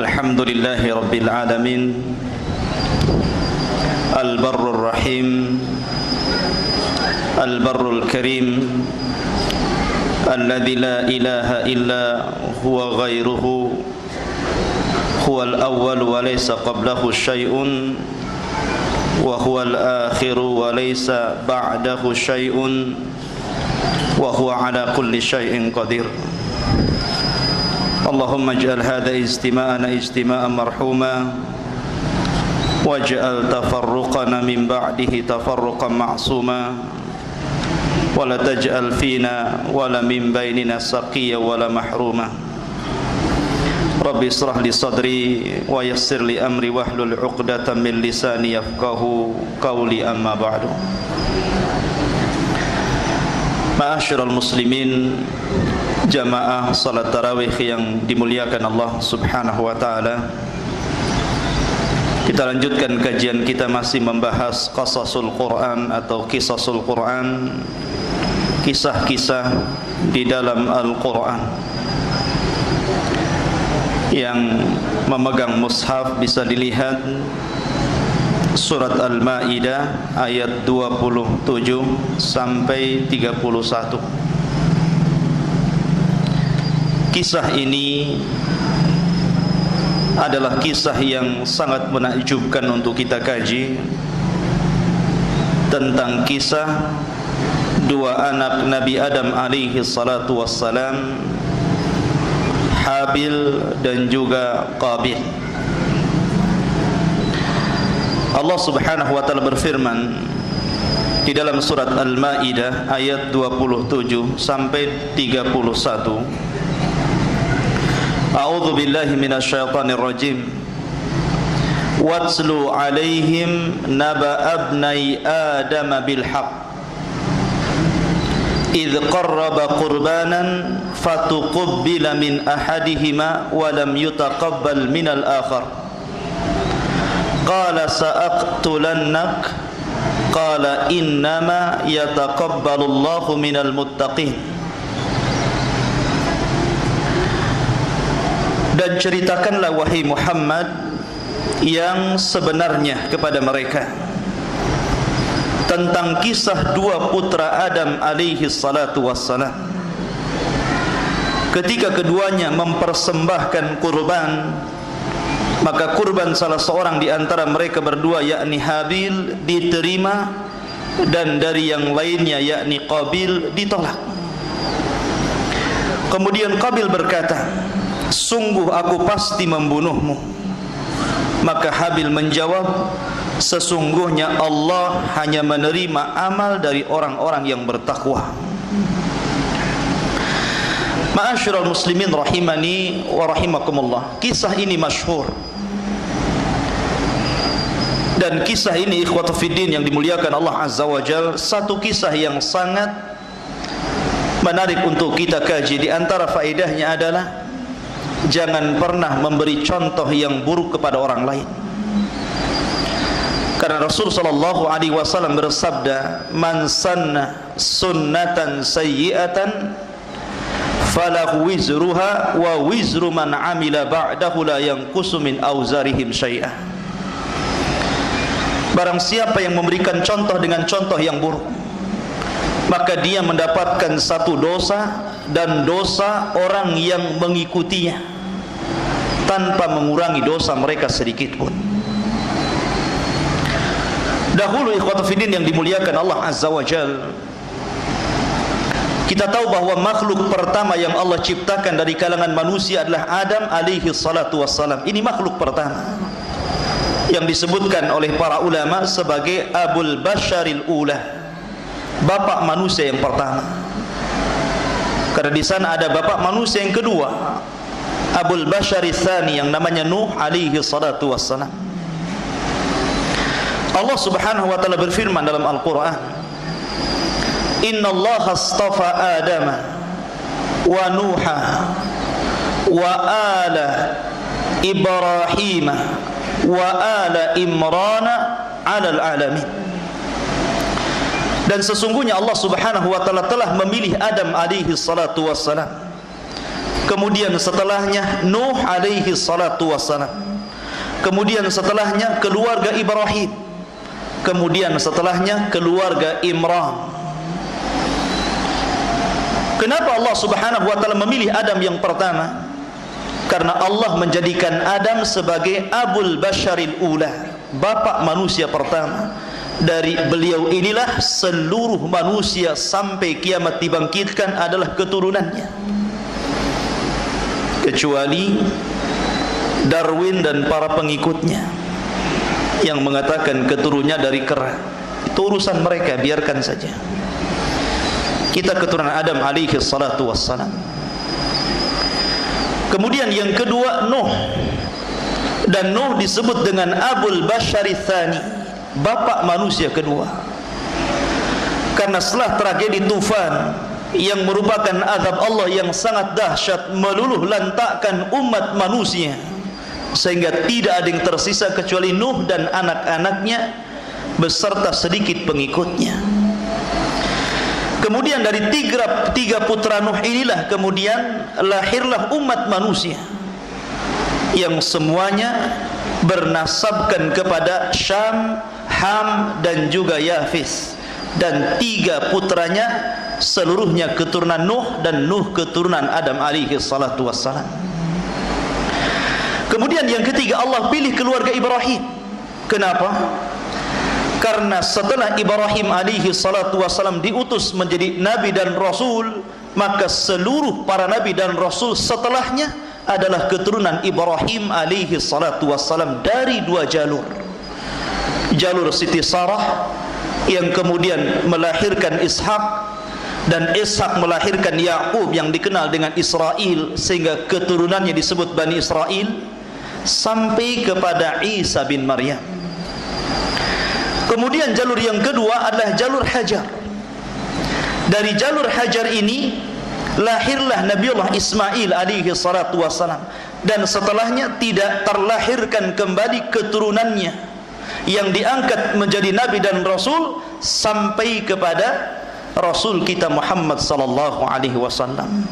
Alhamdulillahi Rabbil Alamin, Al-Barrul Rahim, Al-Barrul Karim, Alladhi la ilaha illa huwa ghairuhu, Huwal awwal wa laysa qablahu syai'un, Wa huwal akhiru wa laysa ba'dahu syai'un, Wa huwa ala kulli syai'in qadir. Allahumma ij'al hadha ijtima'ana ijtima'an marhuma, waj'al tafarruqana min ba'dihi tafarruqan ma'suma, wa la taj'al fina wala min bainina saqiyya wala mahruma. Rabbi israh li sadri wa yassir li amri wahlul 'uqdatam min lisani yafqahu qawli, amma ba'du. Ma'asyiral muslimin, jamaah salat tarawih yang dimuliakan Allah Subhanahu wa taala. Kita lanjutkan kajian kita, masih membahas qasasul Quran atau qisasul Quran, kisah-kisah di dalam Al-Quran. Yang memegang mushaf bisa dilihat surat Al-Maidah ayat 27 sampai 31. Kisah ini adalah kisah yang sangat menakjubkan untuk kita kaji, tentang kisah dua anak Nabi Adam alaihi salatu wassalam, Habil dan juga Qabil. Allah Subhanahu wa taala berfirman di dalam surat Al-Maidah ayat 27 sampai 31. A'udzu billahi minasyaitonir rajim. Watslu 'alaihim naba'a ibnai Adam bil haqq idh qarraba qurbanan fatuqabbala min ahadihima wa lam yutaqabbal min al-akhar. Qala sa'aqtulannak qala innama yataqabbalu Allahu minal muttaqin. Dan ceritakanlah wahai Muhammad yang sebenarnya kepada mereka tentang kisah dua putra Adam alaihi salatu wassalam, ketika keduanya mempersembahkan kurban, maka kurban salah seorang di antara mereka berdua, yakni Habil, diterima, dan dari yang lainnya yakni Qabil ditolak. Kemudian Qabil berkata, sungguh aku pasti membunuhmu. Maka Habil menjawab, sesungguhnya Allah hanya menerima amal dari orang-orang yang bertakwa. Ma'asyiral muslimin rahimani wa rahimakumullah, kisah ini masyhur. Dan kisah ini ikhwatu fiddin yang dimuliakan Allah Azza wa Jalla, satu kisah yang sangat menarik untuk kita kaji. Di antara faedahnya adalah jangan pernah memberi contoh yang buruk kepada orang lain. Karena Rasul sallallahu alaihi wasallam bersabda, "Man sanna sunnatan sayyi'atan falahu wizruha wa wizru man 'amila ba'dahu la yanqusu min auzarihim syai'ah." Barang siapa yang memberikan contoh dengan contoh yang buruk, maka dia mendapatkan satu dosa dan dosa orang yang mengikutinya, tanpa mengurangi dosa mereka sedikit pun. Dahulu ikhwatu fiddin yang dimuliakan Allah Azza wa Jalla, kita tahu bahwa makhluk pertama yang Allah ciptakan dari kalangan manusia adalah Adam alaihi salatu wassalam. Ini makhluk pertama yang disebutkan oleh para ulama sebagai Abul Basharil Ula, bapak manusia yang pertama. Karena di sana ada bapak manusia yang kedua, Abul Basharil Tsani, yang namanya Nuh alaihi salatu wassalam. Allah Subhanahu wa taala berfirman dalam Al-Qur'an, "Innallaha astafa Adama wa Nuha wa ala Ibrahim wa ala Imran 'alal alamin." Dan sesungguhnya Allah Subhanahu wa taala telah memilih Adam alaihi salatu wassalam kemudian setelahnya Nuh alaihi salatu wassalam, kemudian setelahnya keluarga Ibrahim, kemudian setelahnya keluarga Imran. Kenapa Allah Subhanahu wa taala memilih Adam yang pertama? Karena Allah menjadikan Adam sebagai Abul Basharil Ula, bapak manusia pertama. Dari beliau inilah seluruh manusia sampai kiamat dibangkitkan adalah keturunannya, kecuali Darwin dan para pengikutnya yang mengatakan keturunannya dari kera. Itu urusan mereka, biarkan saja. Kita keturunan Adam alaihi salatu wassalam. Kemudian yang kedua Nuh, dan Nuh disebut dengan Abul Bashari Tsani, bapak manusia kedua, karena setelah tragedi tufan yang merupakan azab Allah yang sangat dahsyat meluluh lantakkan umat manusia, sehingga tidak ada yang tersisa kecuali Nuh dan anak-anaknya beserta sedikit pengikutnya. Kemudian dari tiga putra Nuh inilah kemudian lahirlah umat manusia yang semuanya bernasabkan kepada Syam, Ham dan juga Yafis, dan tiga putranya seluruhnya keturunan Nuh, dan Nuh keturunan Adam alaihi salatu wassalam. Kemudian yang ketiga Allah pilih keluarga Ibrahim. Kenapa? Karena setelah Ibrahim alaihi salatu wassalam diutus menjadi nabi dan rasul, maka seluruh para nabi dan rasul setelahnya adalah keturunan Ibrahim alaihi salatu wassalam dari dua jalur. Jalur Siti Sarah yang kemudian melahirkan Ishak, dan Ishak melahirkan Ya'qub yang dikenal dengan Israel, sehingga keturunannya disebut Bani Israel, sampai kepada Isa bin Maryam. Kemudian jalur yang kedua adalah jalur Hajar. Dari jalur Hajar ini lahirlah Nabiullah Ismail alaihi salatu wassalam, dan setelahnya tidak terlahirkan kembali keturunannya yang diangkat menjadi nabi dan rasul sampai kepada Rasul kita Muhammad sallallahu alaihi wasallam.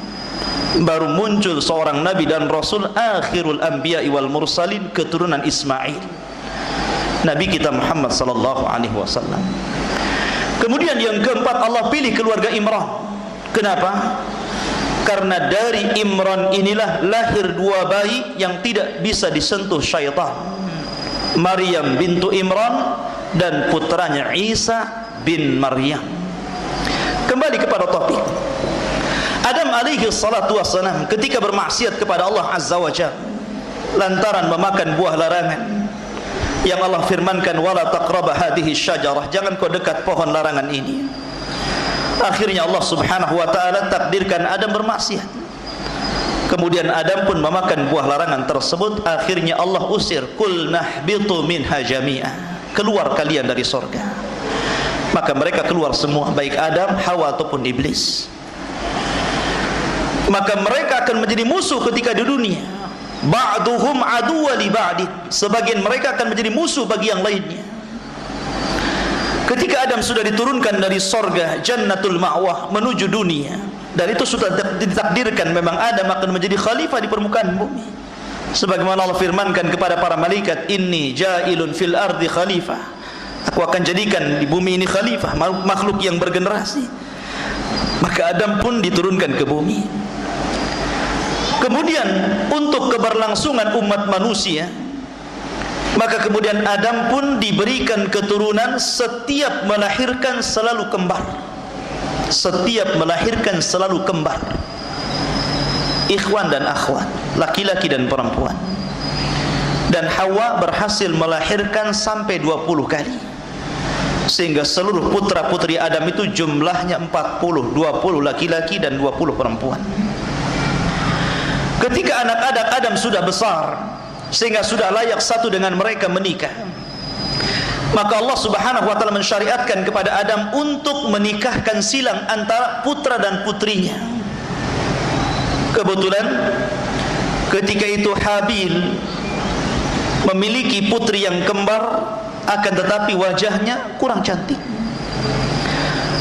Baru muncul seorang nabi dan rasul, akhirul anbiya wal mursalin, keturunan Ismail, nabi kita Muhammad sallallahu alaihi wasallam. Kemudian yang keempat Allah pilih keluarga Imran. Kenapa? Karena dari Imran inilah lahir dua bayi yang tidak bisa disentuh syaitan, Maryam bintu Imran dan putranya Isa bin Maryam. Kembali kepada topik. Adam alaihi salatu wassalam ketika bermaksiat kepada Allah azza wa jalla lantaran memakan buah larangan yang Allah firmankan, wala taqraba hadhihi syajarah, jangan kau dekat pohon larangan ini. Akhirnya Allah subhanahu wa ta'ala takdirkan Adam bermaksiat. Kemudian Adam pun memakan buah larangan tersebut. Akhirnya Allah usir, kul nahbitu minha jami'ah, keluar kalian dari surga. Maka mereka keluar semua, baik Adam, Hawa ataupun iblis. Maka mereka akan menjadi musuh ketika di dunia. Ba'duhum aduwwa li ba'din, sebagian mereka akan menjadi musuh bagi yang lainnya. Ketika Adam sudah diturunkan dari sorga Jannatul Ma'wah menuju dunia, dan itu sudah ditakdirkan memang Adam akan menjadi khalifah di permukaan bumi, sebagaimana Allah firmankan kepada para malaikat, inni ja'ilun fil ardi khalifah, aku akan jadikan di bumi ini khalifah, makhluk yang bergenerasi. Maka Adam pun diturunkan ke bumi. Kemudian untuk keberlangsungan umat manusia, maka kemudian Adam pun diberikan keturunan, setiap melahirkan selalu kembar. Setiap melahirkan selalu kembar, ikhwan dan akhwat, laki-laki dan perempuan. Dan Hawa berhasil melahirkan sampai 20 kali, sehingga seluruh putra putri Adam itu jumlahnya 40, 20 laki-laki dan 20 perempuan. Ketika anak-anak Adam sudah besar sehingga sudah layak satu dengan mereka menikah, maka Allah subhanahu wa ta'ala mensyariatkan kepada Adam untuk menikahkan silang antara putra dan putrinya. Kebetulan ketika itu Habil memiliki putri yang kembar, akan tetapi wajahnya kurang cantik.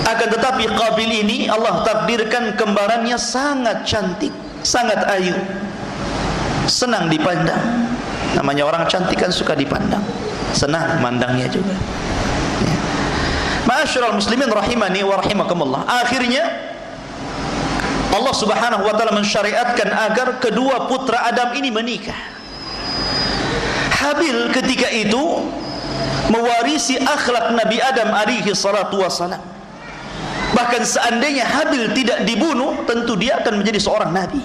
Akan tetapi Qabil ini Allah takdirkan kembarannya sangat cantik, sangat ayu, senang dipandang. Namanya orang cantik kan suka dipandang, senang mandangnya juga. Ma'asyiral muslimin rahimani wa rahimakumullah. Akhirnya Allah Subhanahu wa taala mensyariatkan agar kedua putra Adam ini menikah. Habil ketika itu mewarisi akhlak Nabi Adam alaihi salatu wassalam. Bahkan seandainya Habil tidak dibunuh, tentu dia akan menjadi seorang nabi,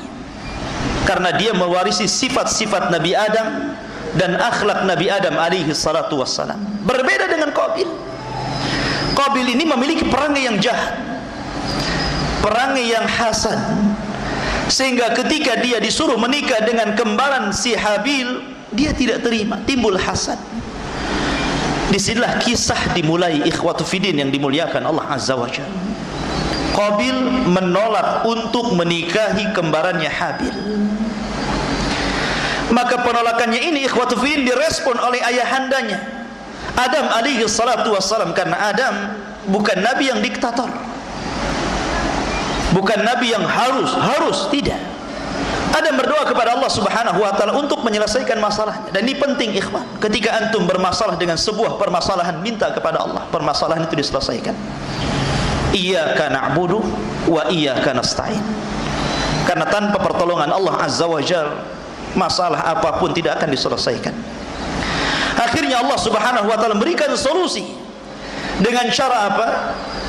karena dia mewarisi sifat-sifat Nabi Adam dan akhlak Nabi Adam alaihi salatu wassalam. Berbeda dengan Qabil. Qabil ini memiliki perangai yang jahat, perangai yang hasad, sehingga ketika dia disuruh menikah dengan kembaran si Habil, dia tidak terima, timbul hasad. Disinilah kisah dimulai, ikhwatu fiddin yang dimuliakan Allah Azza wa Jalla. Qabil menolak untuk menikahi kembarannya Habil. Maka penolakannya ini, ikhwatu fiddin, direspon oleh ayahandanya Adam alaihi salatu wassalam, karena Adam bukan nabi yang diktator, bukan nabi yang harus, tidak. Adam berdoa kepada Allah Subhanahu wa taala untuk menyelesaikan masalahnya. Dan ini penting, ikhwan. Ketika antum bermasalah dengan sebuah permasalahan, minta kepada Allah permasalahan itu diselesaikan. Iyyaka na'budu wa iyyaka nasta'in. Karena tanpa pertolongan Allah Azza wa Jalla, masalah apapun tidak akan diselesaikan. Akhirnya Allah Subhanahu wa taala memberikan solusi. Dengan cara apa?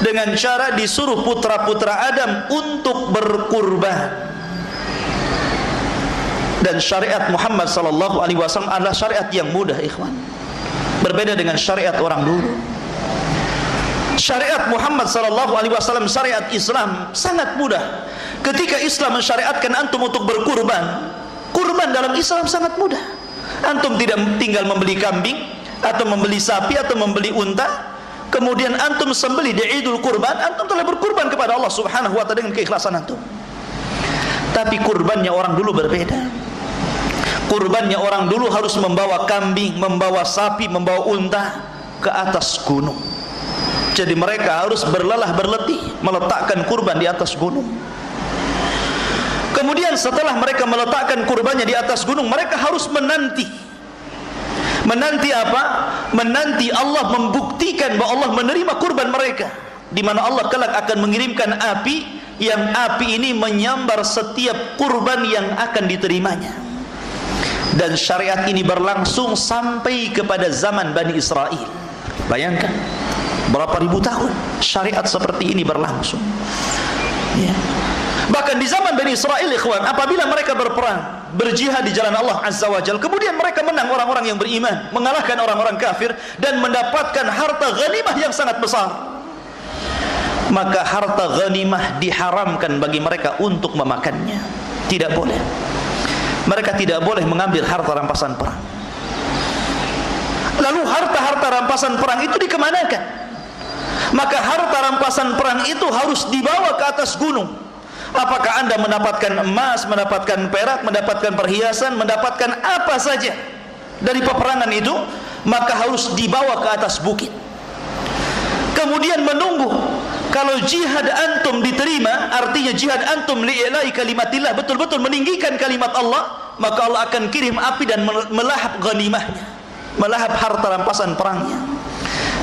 Dengan cara disuruh putra-putra Adam untuk berkurban. Dan syariat Muhammad sallallahu alaihi wasallam adalah syariat yang mudah, ikhwan. Berbeda dengan syariat orang dulu. Syariat Muhammad sallallahu alaihi wasallam, syariat Islam sangat mudah. Ketika Islam mensyariatkan antum untuk berkurban, kurban dalam Islam sangat mudah. Antum tidak tinggal membeli kambing atau membeli sapi atau membeli unta, kemudian antum sembelih di Idul Kurban, antum telah berkurban kepada Allah Subhanahu wa taala dengan keikhlasan antum. Tapi kurbannya orang dulu berbeda. Kurbannya orang dulu harus membawa kambing, membawa sapi, membawa unta ke atas gunung. Jadi mereka harus berlelah berletih meletakkan kurban di atas gunung. Kemudian setelah mereka meletakkan kurbannya di atas gunung, mereka harus menanti. Menanti apa? Menanti Allah membuktikan bahwa Allah menerima kurban mereka, di mana Allah kelak akan mengirimkan api, yang api ini menyambar setiap kurban yang akan diterimanya. Dan syariat ini berlangsung sampai kepada zaman Bani Israel. Bayangkan berapa ribu tahun syariat seperti ini berlangsung, ya. Bahkan di zaman Bani Israel, ikhwan, apabila mereka berperang, berjihad di jalan Allah Azza wa Jalla, kemudian mereka menang orang-orang yang beriman, mengalahkan orang-orang kafir, dan mendapatkan harta ghanimah yang sangat besar, maka harta ghanimah diharamkan bagi mereka untuk memakannya. Tidak boleh. Mereka tidak boleh mengambil harta rampasan perang. Lalu harta-harta rampasan perang itu dikemanakan? Maka harta rampasan perang itu harus dibawa ke atas gunung. Apakah anda mendapatkan emas, mendapatkan perak, mendapatkan perhiasan, mendapatkan apa saja dari peperangan itu, maka harus dibawa ke atas bukit. Kemudian menunggu. Kalau jihad antum diterima, artinya jihad antum li'ilai kalimatillah, betul-betul meninggikan kalimat Allah, maka Allah akan kirim api dan melahap ghanimahnya, melahap harta rampasan perangnya.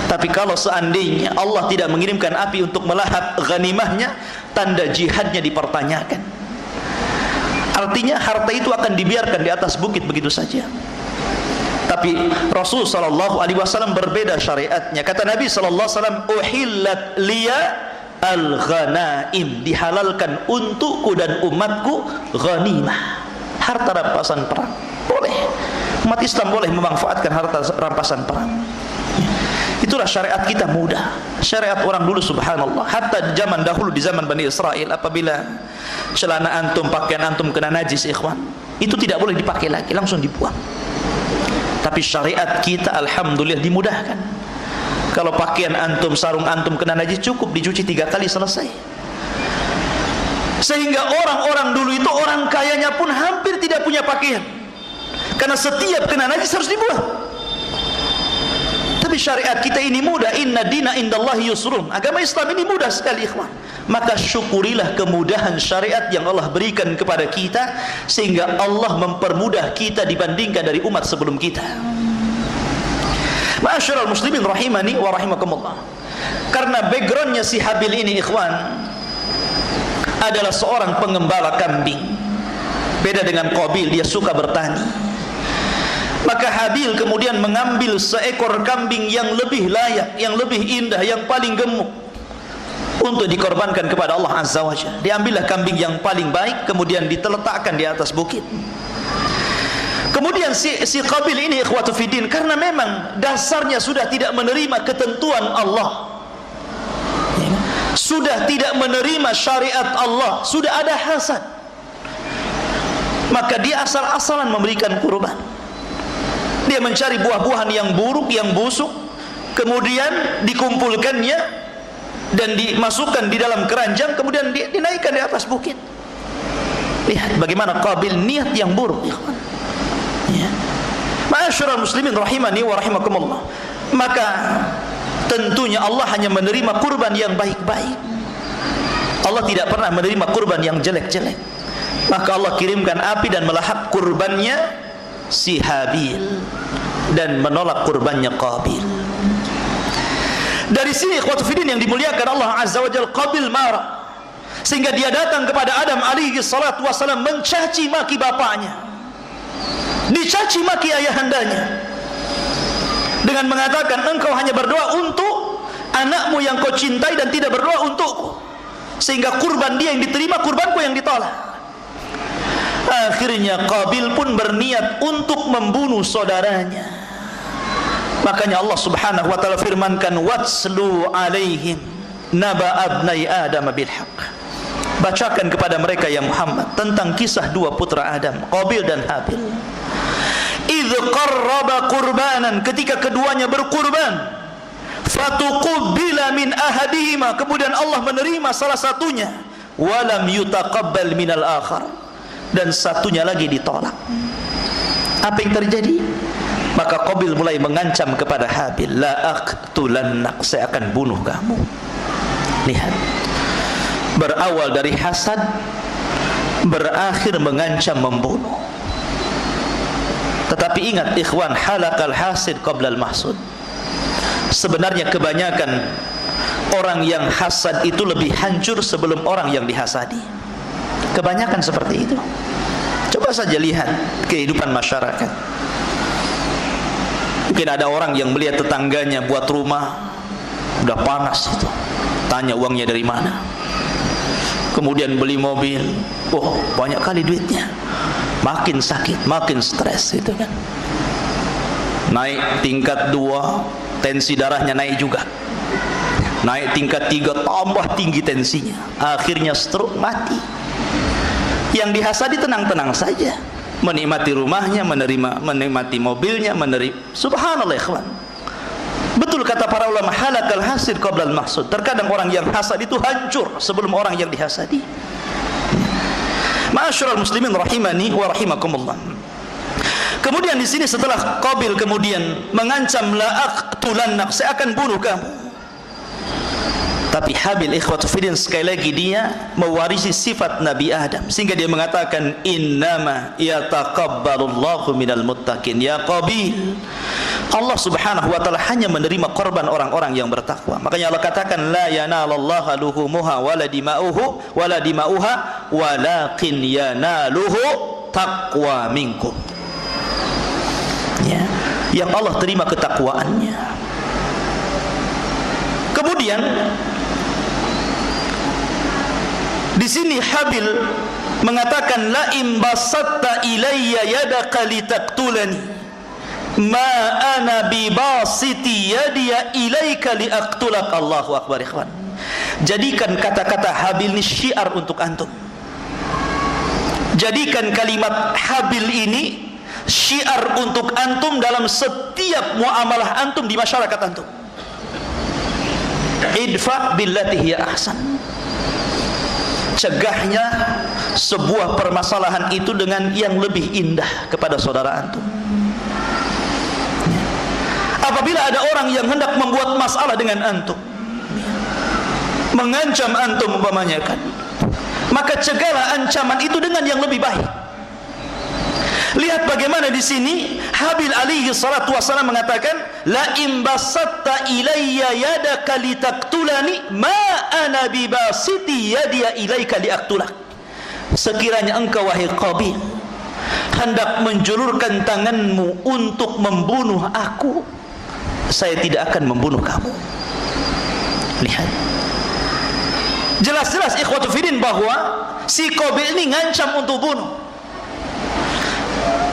Tapi kalau seandainya Allah tidak mengirimkan api untuk melahap ghanimahnya, tanda jihadnya dipertanyakan. Artinya harta itu akan dibiarkan di atas bukit begitu saja. Tapi Rasul sallallahu alaihi wasallam berbeda syariatnya. Kata Nabi sallallahu alaihi wasallam, "Uhillat liya al-ghanaim." Dihalalkan untukku dan umatku ghanimah, harta rampasan perang. Boleh. Umat Islam boleh memanfaatkan harta rampasan perang. Itulah syariat kita mudah. Syariat orang dulu, subhanallah, hatta di zaman dahulu, di zaman Bani Israel, apabila celana antum, pakaian antum kena najis, ikhwan, itu tidak boleh dipakai lagi, langsung dibuang. Tapi syariat kita alhamdulillah dimudahkan. Kalau pakaian antum, sarung antum kena najis, cukup dicuci 3 kali, selesai. Sehingga orang-orang dulu itu, orang kayanya pun hampir tidak punya pakaian, karena setiap kena najis harus dibuang. Tapi syariat kita ini mudah. Inna dina indallahi yusrun. Agama Islam ini mudah sekali, ikhwan. Maka syukurilah kemudahan syariat yang Allah berikan kepada kita, sehingga Allah mempermudah kita dibandingkan dari umat sebelum kita. Ma'asyiral muslimin rahimani wa rahimakumullah. Karena backgroundnya si Habil ini, ikhwan, adalah seorang pengembala kambing. Beda dengan Qabil, dia suka bertani. Maka Habil kemudian mengambil seekor kambing yang lebih layak, yang lebih indah, yang paling gemuk untuk dikorbankan kepada Allah Azza wa Jalla. Diambillah kambing yang paling baik, kemudian diteletakkan di atas bukit. Kemudian si Qabil ini, ikhwatu fiddin, karena memang dasarnya sudah tidak menerima ketentuan Allah, sudah tidak menerima syariat Allah, sudah ada hasad, maka dia asal-asalan memberikan kurban. Dia mencari buah-buahan yang buruk, yang busuk, kemudian dikumpulkannya dan dimasukkan di dalam keranjang, kemudian dinaikkan di atas bukit. Lihat bagaimana Qabil, niat yang buruk, ya. Ma'asyiral muslimin rahimani wa rahimakumullah. Maka tentunya Allah hanya menerima kurban yang baik-baik. Allah tidak pernah menerima kurban yang jelek-jelek. Maka Allah kirimkan api dan melahap kurbannya si Habil dan menolak kurbannya Qabil. Dari sini ikhwatu fiddin yang dimuliakan Allah Azza wa Jalla, Qabil marah sehingga dia datang kepada Adam alaihi salatu wasalam, mencaci maki bapaknya, dicaci maki ayahandanya dengan mengatakan, engkau hanya berdoa untuk anakmu yang kau cintai dan tidak berdoa untukku, sehingga kurban dia yang diterima, kurbanku yang ditolak. Akhirnya Qabil pun berniat untuk membunuh saudaranya. Makanya Allah Subhanahu wa taala firmankan, watslu alaihim naba abnai adam bil haqq. Bacakan kepada mereka ya Muhammad tentang kisah dua putra Adam, Qabil dan Habil. Idz qarraba qurbanan, ketika keduanya berkurban, fatuqbila min ahadihima, kemudian Allah menerima salah satunya, walam yutaqabbal minal akhar, dan satunya lagi ditolak. Apa yang terjadi? Maka Qabil mulai mengancam kepada Habil, la aqtulannak, saya akan bunuh kamu. Lihat, berawal dari hasad, berakhir mengancam membunuh. Tetapi ingat ikhwan, halakal hasid qablal mahsud. Sebenarnya kebanyakan orang yang hasad itu lebih hancur sebelum orang yang dihasadi. Kebanyakan seperti itu. Coba saja lihat kehidupan masyarakat. Mungkin ada orang yang melihat tetangganya buat rumah, udah panas itu, tanya uangnya dari mana. Kemudian beli mobil, oh banyak kali duitnya. Makin sakit, makin stres itu kan. Naik tingkat 2, tensi darahnya naik juga. Naik tingkat 3, tambah tinggi tensinya. Akhirnya stroke, mati. Yang dihasadi tenang-tenang saja, menikmati rumahnya, menikmati mobilnya, subhanallah ikhwan. Betul kata para ulama, halakal hasid qablal mahsud. Terkadang orang yang hasad itu hancur sebelum orang yang dihasadi. Ma'asyiral muslimin rahimani wa rahimakumullah. Kemudian di sini setelah Qabil kemudian mengancam, la aqtulannak, saya akan bunuh kamu. Tapi Habil ikhwatu fiddin sekali lagi dia mewarisi sifat Nabi Adam, sehingga dia mengatakan, innama yataqabbalullahu minal muttaqin. Ya Qabil, Allah Subhanahu wa taala hanya menerima korban orang-orang yang bertakwa. Makanya Allah katakan, la yanalallahu luhumuha wala dima'uha walakin yanaluhu taqwa minkum. Ya, yang Allah terima ketakwaannya. Kemudian di sini Habil mengatakan, la imbasatta ilayya yadaka litaqtulani ma ana bibasiti yadiya ilaika liaqtulak. Allahu akbar ikhwan. Jadikan kata-kata Habil ini syiar untuk antum. Jadikan kalimat Habil ini syiar untuk antum dalam setiap muamalah antum di masyarakat antum. Idfa billati hiya ahsan. Cegahnya sebuah permasalahan itu dengan yang lebih indah kepada saudara antum. Apa apabila ada orang yang hendak membuat masalah dengan antum, mengancam antum umpamanya kan, maka cegahlah ancaman itu dengan yang lebih baik. Lihat bagaimana di sini Habil alaihi salatu wassalam mengatakan, la in basatta ilayya yadaka litaktulani ma ana bibasiti yadiya ilaika liaktulak. Sekiranya engkau wahai Qabil hendak menjulurkan tanganmu untuk membunuh aku, saya tidak akan membunuh kamu. Lihat, jelas-jelas ikhwatu fiddin bahwa si Qabil ini ngancam untuk bunuh.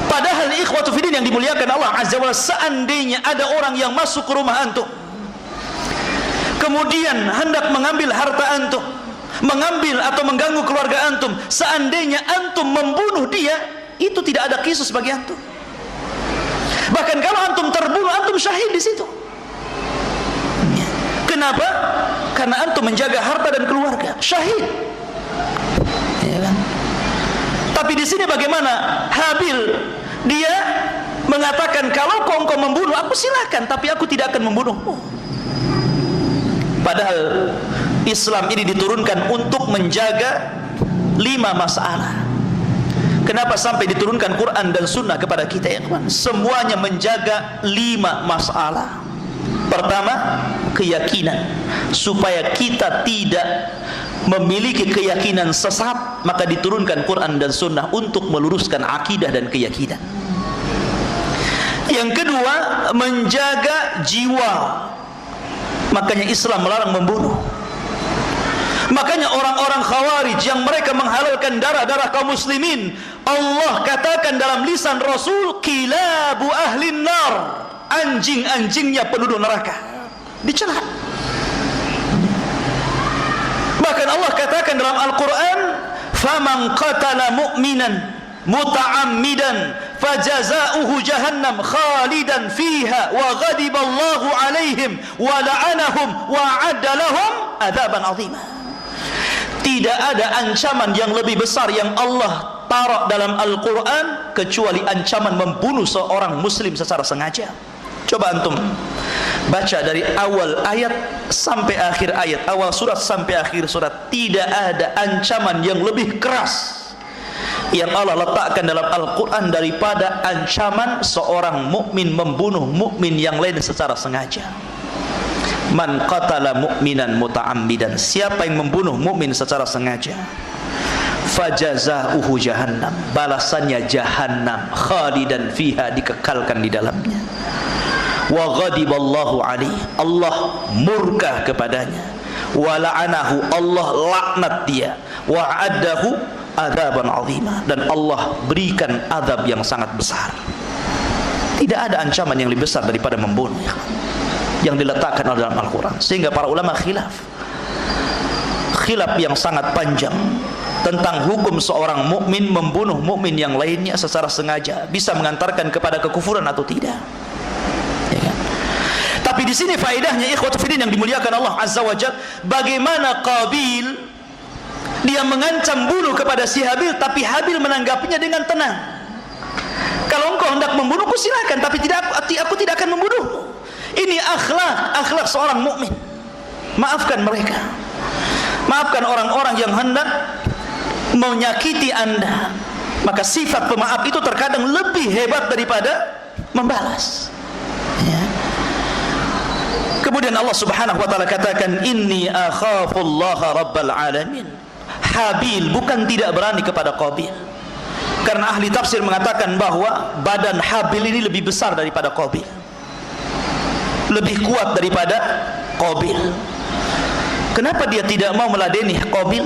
Padahal ikhwatu fiddin yang dimuliakan Allah Azza wa Jalla, seandainya ada orang yang masuk ke rumah antum kemudian hendak mengambil harta antum, mengambil atau mengganggu keluarga antum, seandainya antum membunuh dia, itu tidak ada kisus bagi antum. Bahkan kalau antum terbunuh, antum syahid di situ. Kenapa? Karena antum menjaga harta dan keluarga, syahid. Ya kan? Tapi di sini bagaimana? Habil dia mengatakan, kalau engkau membunuh aku silakan, tapi aku tidak akan membunuhmu. Padahal Islam ini diturunkan untuk menjaga 5 masalah. Kenapa sampai diturunkan Quran dan Sunnah kepada kita ya kawan? Semuanya menjaga 5 masalah. Pertama, keyakinan, supaya kita tidak memiliki keyakinan sesat, maka diturunkan Quran dan Sunnah untuk meluruskan akidah dan keyakinan. Yang kedua, menjaga jiwa, makanya Islam melarang membunuh. Makanya orang-orang Khawarij yang mereka menghalalkan darah-darah kaum muslimin, Allah katakan dalam lisan Rasul, kilabu ahlin nar, anjing-anjingnya penduduk neraka, dicela. Bahkan Allah katakan dalam Al-Quran, faman qatala mu'minan muta'ammidan fajaza'uhu jahannam khalidan fiha wa ghadiballahu alaihim wa la'anahum wa a'adda lahum adzaban 'azima. Tidak ada ancaman yang lebih besar yang Allah taruh dalam Al-Quran kecuali ancaman membunuh seorang muslim secara sengaja. Coba antum baca dari awal ayat sampai akhir ayat, awal surat sampai akhir surat, tidak ada ancaman yang lebih keras yang Allah letakkan dalam Al-Quran daripada ancaman seorang mukmin membunuh mukmin yang lain secara sengaja. Man qatala mu'minan muta'ammidan, siapa yang membunuh mukmin secara sengaja, fajaza'uhu jahannam, balasannya jahannam, khalidan fiha, dikekalkan di dalamnya. Wa ghadiballahu alaihi, Allah murka kepadanya. Wa la'anahu, Allah laknat dia. Wa addahu adzaban 'azima, dan Allah berikan azab yang sangat besar. Tidak ada ancaman yang lebih besar daripada membunuh yang diletakkan dalam Al-Quran. Sehingga para ulama khilaf yang sangat panjang tentang hukum seorang mukmin membunuh mukmin yang lainnya secara sengaja, bisa mengantarkan kepada kekufuran atau tidak. Ya kan? Tapi di sini faedahnya ikhwatu fiddin yang dimuliakan Allah Azza wa Jalla, bagaimana Qabil dia mengancam bunuh kepada si Habil, tapi Habil menanggapinya dengan tenang. Kalau engkau hendak membunuhku silakan, tapi aku tidak akan membunuhmu. Ini akhlak seorang mukmin. Maafkan mereka, maafkan orang-orang yang hendak menyakiti anda. Maka sifat pemaaf itu terkadang lebih hebat daripada membalas ya. Kemudian Allah Subhanahu wa ta'ala katakan, inni akhafullaha rabbal alamin. Habil bukan tidak berani kepada Qabil, karena ahli tafsir mengatakan bahwa badan Habil ini lebih besar daripada Qabil, lebih kuat daripada Qabil. Kenapa dia tidak mau meladeni Qabil?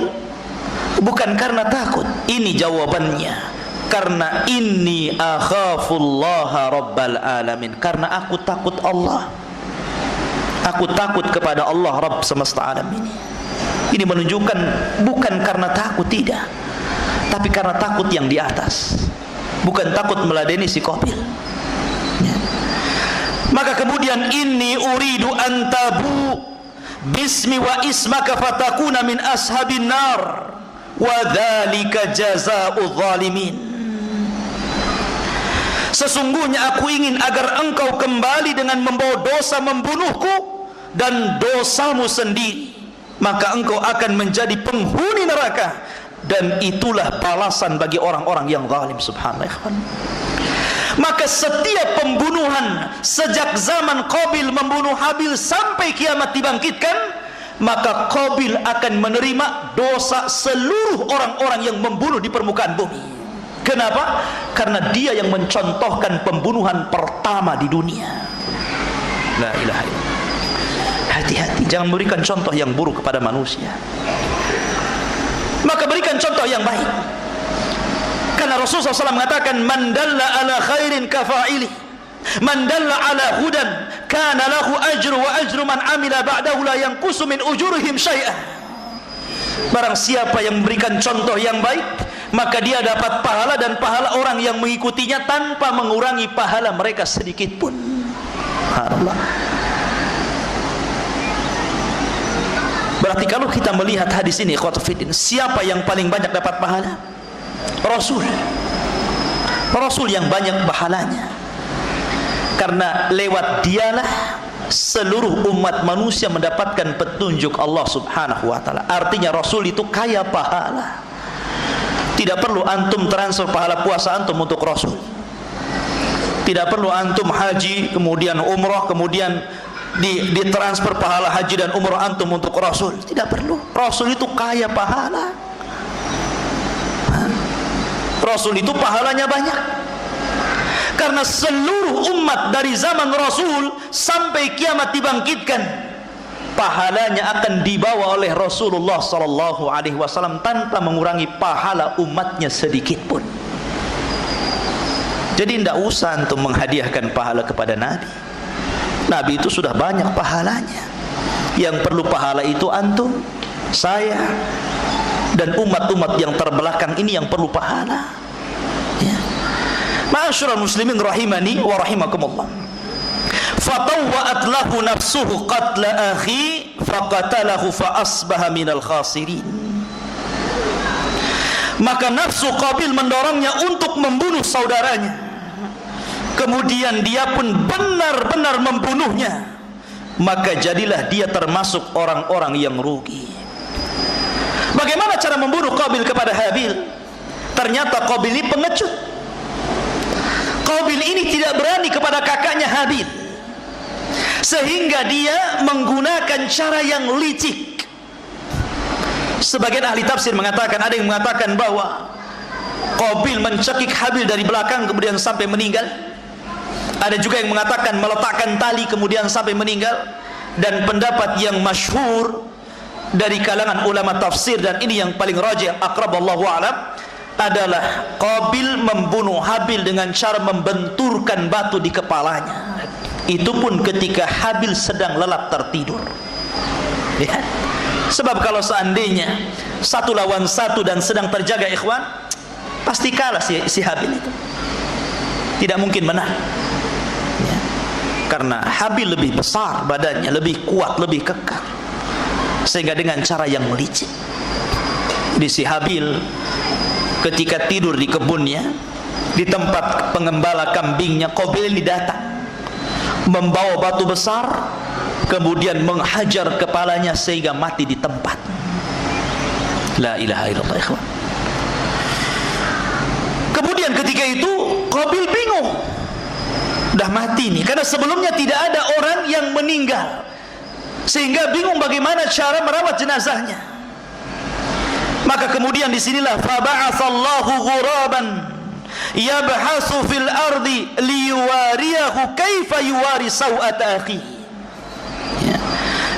Bukan karena takut. Ini jawabannya, karena inni akhafullaha rabbal alamin, karena aku takut Allah, aku takut kepada Allah Rabb semesta alam ini. Ini menunjukkan bukan karena takut, tidak, tapi karena takut yang di atas, bukan takut meladeni si Qabil ya. Maka kemudian, inni uridu antabu bismi wa ismaka fatakuna min ashabin nar wa dzalika jazaa'u zalimin. sesungguhnya aku ingin agar engkau kembali dengan membawa dosa membunuhku dan dosamu sendiri, maka engkau akan menjadi penghuni neraka, dan itulah balasan bagi orang-orang yang zalim. Subhanallah. Maka setiap pembunuhan sejak zaman Qabil membunuh Habil sampai kiamat dibangkitkan, maka Qabil akan menerima dosa seluruh orang-orang yang membunuh di permukaan bumi. Kenapa? Karena dia yang mencontohkan pembunuhan pertama di dunia. La ilaha illallah. Hati-hati, jangan memberikan contoh yang buruk kepada manusia, maka berikan contoh yang baik. Karena Rasulullah SAW mengatakan, man dalla ala khairin kafa'ili, man dalla ala hudan kana lahu ajru wa ajru man amila ba'dahu la yanqusu min ujurihim syai'ah. Barang siapa yang memberikan contoh yang baik, maka dia dapat pahala dan pahala orang yang mengikutinya tanpa mengurangi pahala mereka sedikit pun. Subhanallah. Berarti kalau kita melihat hadis ini, ikhwatufiddin, siapa yang paling banyak dapat pahala? Rasul. Rasul yang banyak pahalanya, karena lewat dialah seluruh umat manusia mendapatkan petunjuk Allah Subhanahu wa ta'ala. Artinya Rasul itu kaya pahala. Tidak perlu antum transfer pahala puasa antum untuk Rasul. Tidak perlu antum haji kemudian umrah kemudian ditransfer pahala haji dan umrah antum untuk Rasul. Tidak perlu. Rasul itu kaya pahala. Rasul itu pahalanya banyak, karena seluruh umat dari zaman Rasul sampai kiamat dibangkitkan, pahalanya akan dibawa oleh Rasulullah SAW tanpa mengurangi pahala umatnya sedikit pun. Jadi tidak usah antum menghadiahkan pahala kepada Nabi. Nabi itu sudah banyak pahalanya. Yang perlu pahala itu antum, saya, dan umat-umat yang terbelakang ini yang perlu pahala. Ya. Ma'asyiral muslimin rahimani wa rahimakumullah. Fatawwa'at lahu nafsuhu qatla akhi faqatalahu fa asbaha minal khasirin. Maka nafsu Qabil mendorongnya untuk membunuh saudaranya. Kemudian dia pun benar-benar membunuhnya. Maka jadilah dia termasuk orang-orang yang rugi. Bagaimana cara membunuh Qabil kepada Habil? Ternyata Qabil ini pengecut. Qabil ini tidak berani kepada kakaknya Habil, sehingga dia menggunakan cara yang licik. Sebagian ahli tafsir mengatakan, ada yang mengatakan bahwa Qabil mencekik Habil dari belakang kemudian sampai meninggal. Ada juga yang mengatakan meletakkan tali kemudian sampai meninggal. Dan pendapat yang masyhur dari kalangan ulama tafsir, dan ini yang paling rajih, aqraballahu a'lam, adalah Qabil membunuh Habil dengan cara membenturkan batu di kepalanya. Itu pun ketika Habil sedang lelap tertidur. Ya. Sebab kalau seandainya satu lawan satu dan sedang terjaga ikhwan, pasti kalah si Habil itu. Tidak mungkin menang. Ya. Karena Habil lebih besar badannya, lebih kuat, lebih kekar. Sehingga dengan cara yang licik, di si Habil ketika tidur di kebunnya, di tempat pengembala kambingnya, Qabil ini datang membawa batu besar, kemudian menghajar kepalanya sehingga mati di tempat. La ilaha illallah ikhwan. Kemudian ketika itu Qabil bingung, udah mati nih, karena sebelumnya tidak ada orang yang meninggal, sehingga bingung bagaimana cara merawat jenazahnya. Maka kemudian disinilah faba'atsallahu ghuraban yabhasu fil ardi liyuwariyahu kaifa yuwari sawata akhi. Ya.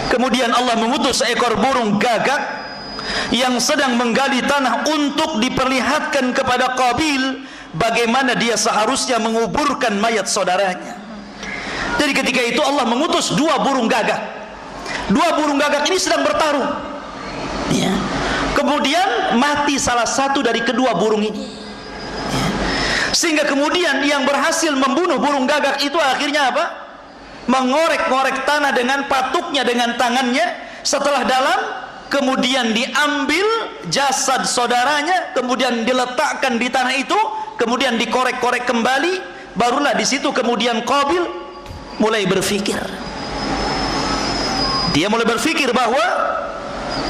Kemudian Allah mengutus seekor burung gagak yang sedang menggali tanah untuk diperlihatkan kepada Qabil bagaimana dia seharusnya menguburkan mayat saudaranya. Jadi ketika itu Allah mengutus dua burung gagak. Dua burung gagak ini sedang bertarung. Ya. Kemudian mati salah satu dari kedua burung ini. Ya. Sehingga kemudian yang berhasil membunuh burung gagak itu akhirnya apa? Mengorek-ngorek tanah dengan patuknya, dengan tangannya. Setelah dalam, kemudian diambil jasad saudaranya, kemudian diletakkan di tanah itu, kemudian dikorek-korek kembali, barulah di situ kemudian Qabil mulai berpikir. Dia mulai berpikir bahwa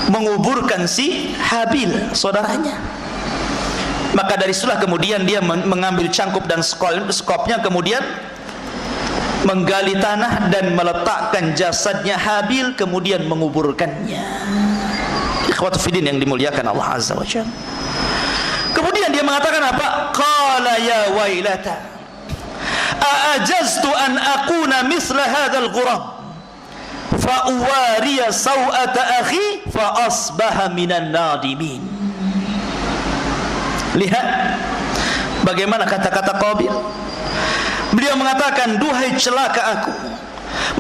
menguburkan si Habil, saudaranya. Maka dari situlah kemudian dia mengambil cangkup dan skopnya, kemudian menggali tanah dan meletakkan jasadnya Habil, kemudian menguburkannya. Ikhwatu fiddin yang dimuliakan Allah Azza wa Jalla. Kemudian dia mengatakan apa? Qala ya wailata a'ajaztu an akuna misla hadzal ghurab fa uwariya sawata akhi fa asbaha minan nadimin. Lihat bagaimana kata-kata Qabil. Beliau mengatakan, duhai celaka aku,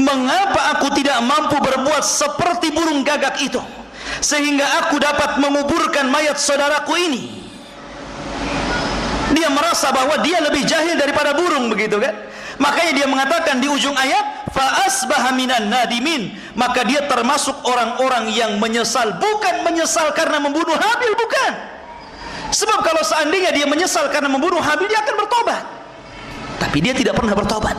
mengapa aku tidak mampu berbuat seperti burung gagak itu sehingga aku dapat menguburkan mayat saudaraku ini. Dia merasa bahwa dia lebih jahil daripada burung, begitu kan? Makanya dia mengatakan di ujung ayat, fa asbaha minan nadimin, maka dia termasuk orang-orang yang menyesal. Bukan menyesal karena membunuh Habil, bukan. Sebab kalau seandainya dia menyesal karena membunuh Habil, dia akan bertobat. Tapi dia tidak pernah bertobat.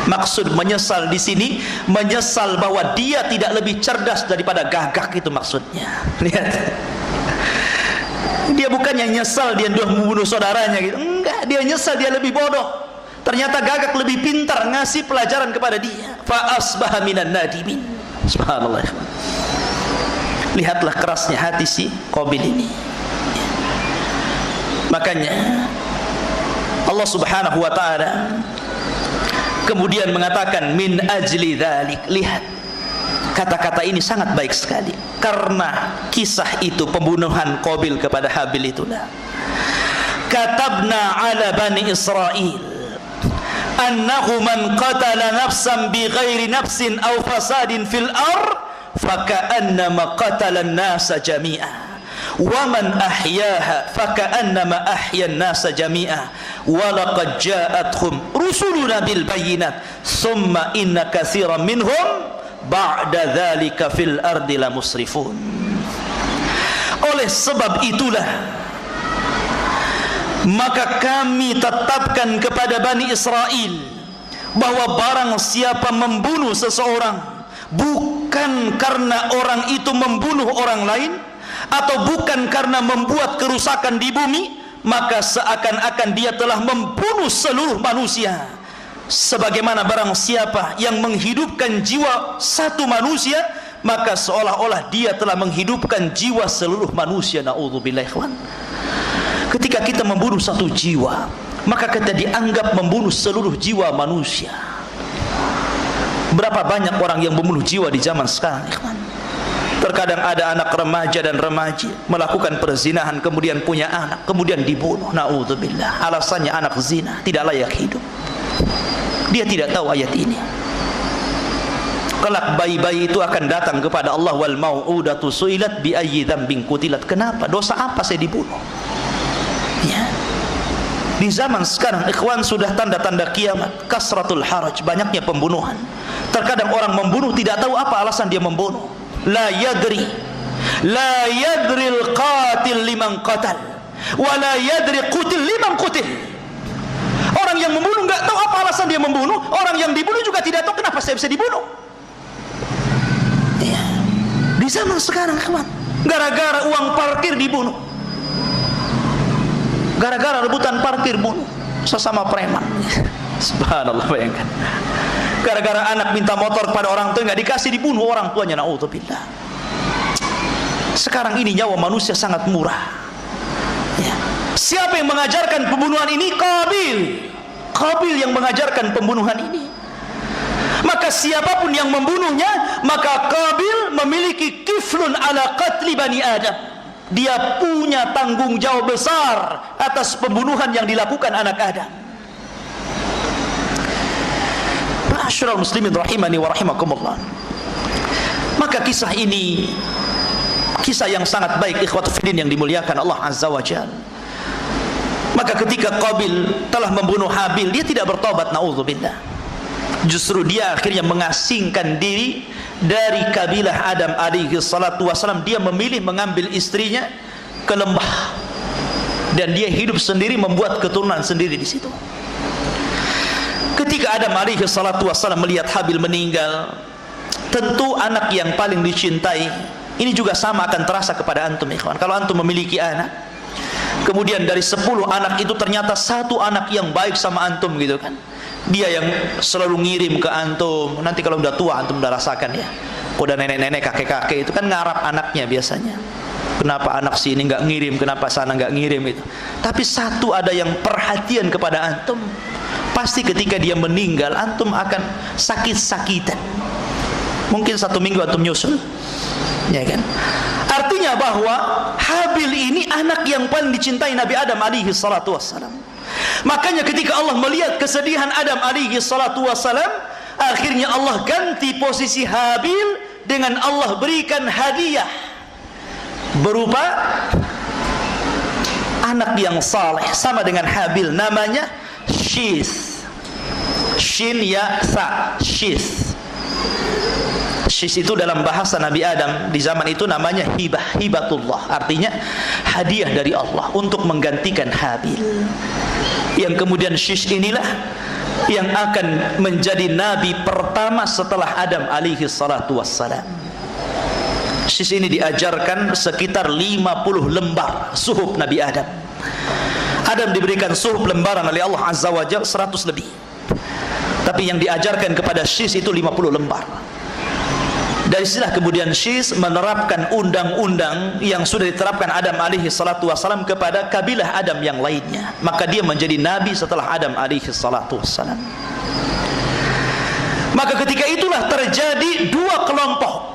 Maksud menyesal di sini, menyesal bahwa dia tidak lebih cerdas daripada gagak, itu maksudnya. Lihat. Dia bukannya nyesal dia membunuh saudaranya gitu. Enggak, dia nyesal dia lebih bodoh. Ternyata gagak lebih pintar ngasih pelajaran kepada dia. Fa asbaha minan nadimin. Subhanallah. Lihatlah kerasnya hati si Qabil ini. Makanya Allah Subhanahu wa taala kemudian mengatakan min ajli dzalik. Lihat, kata-kata ini sangat baik sekali. Karena kisah itu, pembunuhan Qabil kepada Habil itulah, katabna ala bani Israil annahu man qatala nafsan bighairi nafsin aw fasadin fil ard faka'annama qatala an-nasa jami'a wa man ahyaha faka'annama ahya an-nasa jami'a wa laqad ja'atuhum rusuluna bil bayyinat thumma inna katsiran minhum ba'da dzalika fil ardi la musrifun. Oleh sebab itulah maka kami tetapkan kepada Bani Israel bahwa barang siapa membunuh seseorang bukan karena orang itu membunuh orang lain atau bukan karena membuat kerusakan di bumi, maka seakan-akan dia telah membunuh seluruh manusia. Sebagaimana barang siapa yang menghidupkan jiwa satu manusia, maka seolah-olah dia telah menghidupkan jiwa seluruh manusia. Na'udzubillah. Ketika kita membunuh satu jiwa, maka kita dianggap membunuh seluruh jiwa manusia. Berapa banyak orang yang membunuh jiwa di zaman sekarang, ikhwan? Terkadang ada anak remaja dan remaji melakukan perzinahan, kemudian punya anak, kemudian dibunuh. Na'udzubillah. Alasannya anak zina, tidak layak hidup. Dia tidak tahu ayat ini. Kelak bayi-bayi itu akan datang kepada Allah, wal mau'udatu su'ilat bi ayyi dzambin qutilat. Kenapa? Dosa apa saya dibunuh? Ya. Di zaman sekarang, ikhwan, sudah tanda-tanda kiamat. Kasratul haraj, banyaknya pembunuhan. Terkadang orang membunuh tidak tahu apa alasan dia membunuh. La yadri al-qatil liman qatal wa la yadri qutil liman qutil. Orang yang membunuh enggak tahu apa alasan dia membunuh, orang yang dibunuh juga tidak tahu kenapa saya bisa dibunuh. Ya. Di zaman sekarang, kawan, gara-gara uang parkir dibunuh, gara-gara rebutan parkir bunuh sesama preman. Subhanallah, bayangkan. Gara-gara anak minta motor kepada orang tua nggak dikasih, dibunuh orang tuanya. Na'udzubillah. Sekarang ini nyawa manusia sangat murah. Ya. Siapa yang mengajarkan pembunuhan ini? Qabil. Qabil yang mengajarkan pembunuhan ini. Maka siapapun yang membunuhnya, maka Qabil memiliki kiflun ala qatli bani Adam. Dia punya tanggung jawab besar atas pembunuhan yang dilakukan anak Adam. Ma'asyiral muslimin rahimani wa rahimakumullah. Maka kisah ini kisah yang sangat baik, ikhwatu fiddin yang dimuliakan Allah Azza wa Jalla. Maka ketika Qabil telah membunuh Habil, dia tidak bertobat, na'udzubillah. Justru dia akhirnya mengasingkan diri dari kabilah Adam alaihi salatu wasalam. Dia memilih mengambil istrinya ke lembah dan dia hidup sendiri, membuat keturunan sendiri di situ. Ketika Adam alaihi salatu wassalam melihat Habil meninggal, tentu anak yang paling dicintai ini juga sama akan terasa kepada antum, ikhwan. Kalau antum memiliki anak, kemudian dari 10 anak itu ternyata 1 anak yang baik sama antum gitu kan, dia yang selalu ngirim ke antum. Nanti kalau udah tua antum udah rasakan ya, udah nenek-nenek, kakek-kakek itu kan ngarap anaknya biasanya. Kenapa anak sini nggak ngirim, kenapa sana nggak ngirim itu. Tapi 1 ada yang perhatian kepada antum, pasti ketika dia meninggal antum akan sakit-sakitan. Mungkin 1 minggu antum nyusul, ya kan? Artinya bahwa Habil ini anak yang paling dicintai Nabi Adam alaihi salatu wassalam. Makanya ketika Allah melihat kesedihan Adam alaihi salatu wassalam, akhirnya Allah ganti posisi Habil dengan Allah berikan hadiah berupa anak yang saleh sama dengan Habil, namanya Syis. Shin ya sa, Syis. Syis itu dalam bahasa Nabi Adam di zaman itu namanya hibah, hibatullah, artinya hadiah dari Allah untuk menggantikan Habil. Yang kemudian Syis inilah yang akan menjadi nabi pertama setelah Adam alaihi salatu wassalam. Syis ini diajarkan sekitar 50 lembar suhuf Nabi Adam. Adam diberikan suhuf lembaran oleh Allah Azza wa Jalla 100 lebih, tapi yang diajarkan kepada Syis itu 50 lembar. Dari sinilah kemudian Syis menerapkan undang-undang yang sudah diterapkan Adam alaihi salatu wassalam kepada kabilah Adam yang lainnya. Maka dia menjadi nabi setelah Adam alaihi salatu wassalam. Maka ketika itulah terjadi 2 kelompok,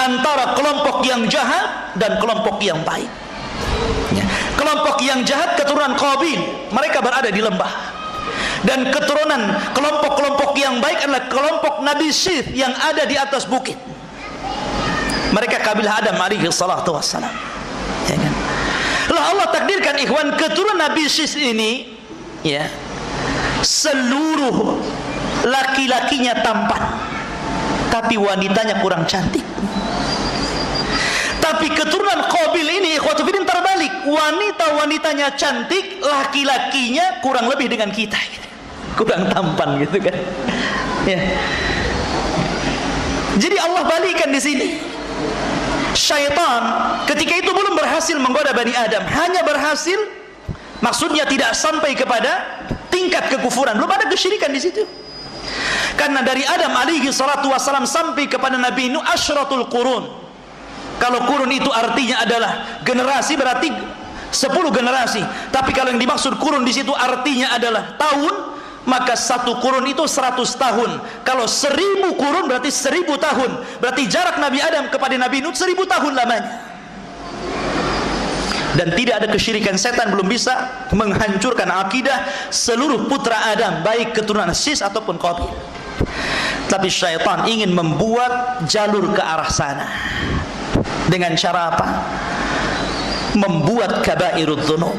antara kelompok yang jahat dan kelompok yang baik. Kelompok yang jahat keturunan Qabil, mereka berada di lembah. Dan keturunan kelompok-kelompok yang baik adalah kelompok Nabi Syith yang ada di atas bukit. Mereka kabilah Adam alaihi salatu wassalam, ya kan? Lah Allah takdirkan ikhwan, keturunan Nabi Syith ini ya, seluruh laki-lakinya tampan, tapi wanitanya kurang cantik. Tapi keturunan Qabil ini ikhwatu fiddin terbalik, wanita-wanitanya cantik, laki-lakinya kurang lebih dengan kita gitu, kurang tampan gitu kan ya. Jadi Allah balikan di sini. Syaitan ketika itu belum berhasil menggoda Bani Adam, hanya berhasil, maksudnya tidak sampai kepada tingkat kekufuran, belum ada kesyirikan di situ. Karena dari Adam alaihi salatu wassalam sampai kepada Nabi Nuh asyratul qurun. Kalau kurun itu artinya adalah generasi, berarti 10 generasi. Tapi kalau yang dimaksud kurun di situ artinya adalah tahun, maka 1 kurun itu 100 tahun. Kalau 1000 kurun berarti 1000 tahun. Berarti jarak Nabi Adam kepada Nabi Nuh 1000 tahun lamanya. Dan tidak ada kesyirikan, setan belum bisa menghancurkan akidah seluruh putra Adam, baik keturunan Syis ataupun Qabil. Tapi syaitan ingin membuat jalur ke arah sana. Dengan cara apa? Membuat kabairud dzunub.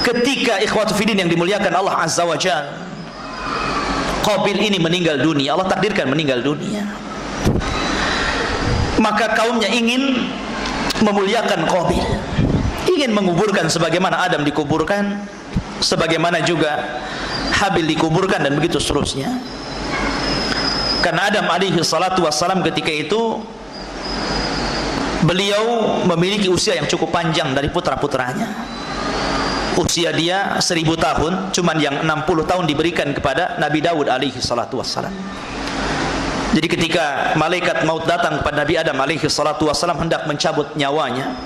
Ketika ikhwatu fiddin yang dimuliakan Allah Azza wa Jalla, Qabil ini meninggal dunia, Allah takdirkan meninggal dunia. Maka kaumnya ingin memuliakan Qabil, ingin menguburkan sebagaimana Adam dikuburkan, sebagaimana juga Habil dikuburkan, dan begitu seterusnya. Karena Adam alaihi salatu wassalam ketika itu beliau memiliki usia yang cukup panjang dari putra-putranya. Usia dia 1000 tahun, cuman yang 60 tahun diberikan kepada Nabi Daud alaihi salatu wassalam. Jadi ketika malaikat maut datang kepada Nabi Adam alaihi salatu wassalam hendak mencabut nyawanya,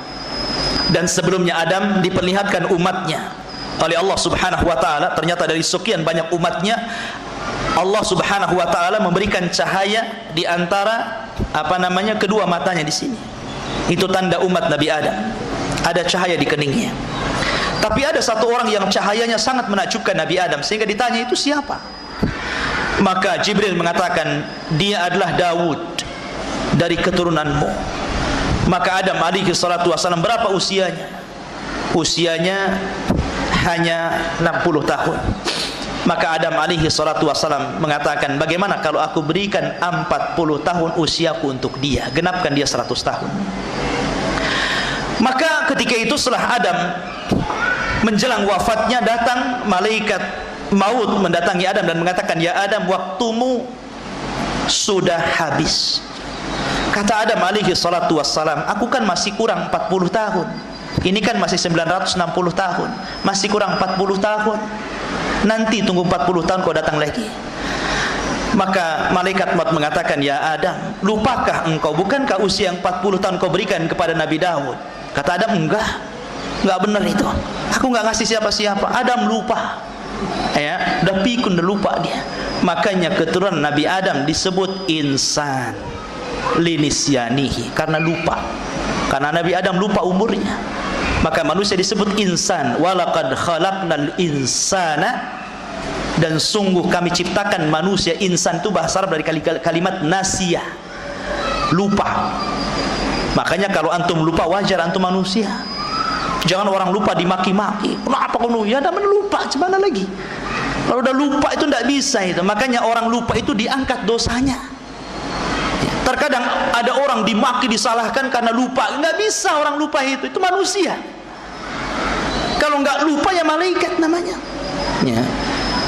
dan sebelumnya Adam diperlihatkan umatnya oleh Allah subhanahu wa ta'ala, ternyata dari sekian banyak umatnya Allah subhanahu wa ta'ala memberikan cahaya di antara kedua matanya di sini. Itu tanda umat Nabi Adam, ada cahaya di keningnya. Tapi ada 1 orang yang cahayanya sangat menakjubkan Nabi Adam, sehingga ditanya itu siapa? Maka Jibril mengatakan, dia adalah Daud dari keturunanmu. Maka Adam alaihi salatu wassalam berapa usianya? Usianya hanya 60 tahun. Maka Adam alaihi salatu wassalam mengatakan, bagaimana kalau aku berikan 40 tahun usiaku untuk dia, genapkan dia 100 tahun. Maka ketika itu setelah Adam menjelang wafatnya, datang malaikat maut mendatangi Adam dan mengatakan, ya Adam, waktumu sudah habis. Kata Adam alaihi salatu wassalam, aku kan masih kurang 40 tahun. Ini kan masih 960 tahun. Masih kurang 40 tahun. Nanti tunggu 40 tahun kau datang lagi. Maka malaikat maut mengatakan, ya Adam, lupakah engkau, bukankah usia yang 40 tahun kau berikan kepada Nabi Daud? Kata Adam, enggak benar itu. Aku enggak ngasih siapa-siapa. Adam lupa. Ya, udah pikun, udah lupa dia. Makanya keturunan Nabi Adam disebut insan linisyanihi, karena lupa. Karena Nabi Adam lupa umurnya, maka manusia disebut insan. Walaqad khalaqnal insana, dan sungguh kami ciptakan manusia. Insan itu bahasa Arab dari kalimat nasiyah, lupa. Makanya kalau antum lupa, wajar, antum manusia. Jangan orang lupa dimaki-maki. Kenapa kamu? Ya namanya lupa, gimana lagi? Kalau udah lupa itu tidak bisa itu. Makanya orang lupa itu diangkat dosanya. Terkadang ada orang dimaki, disalahkan karena lupa. Nggak bisa orang lupa itu manusia. Kalau nggak lupa ya malaikat namanya. Ya.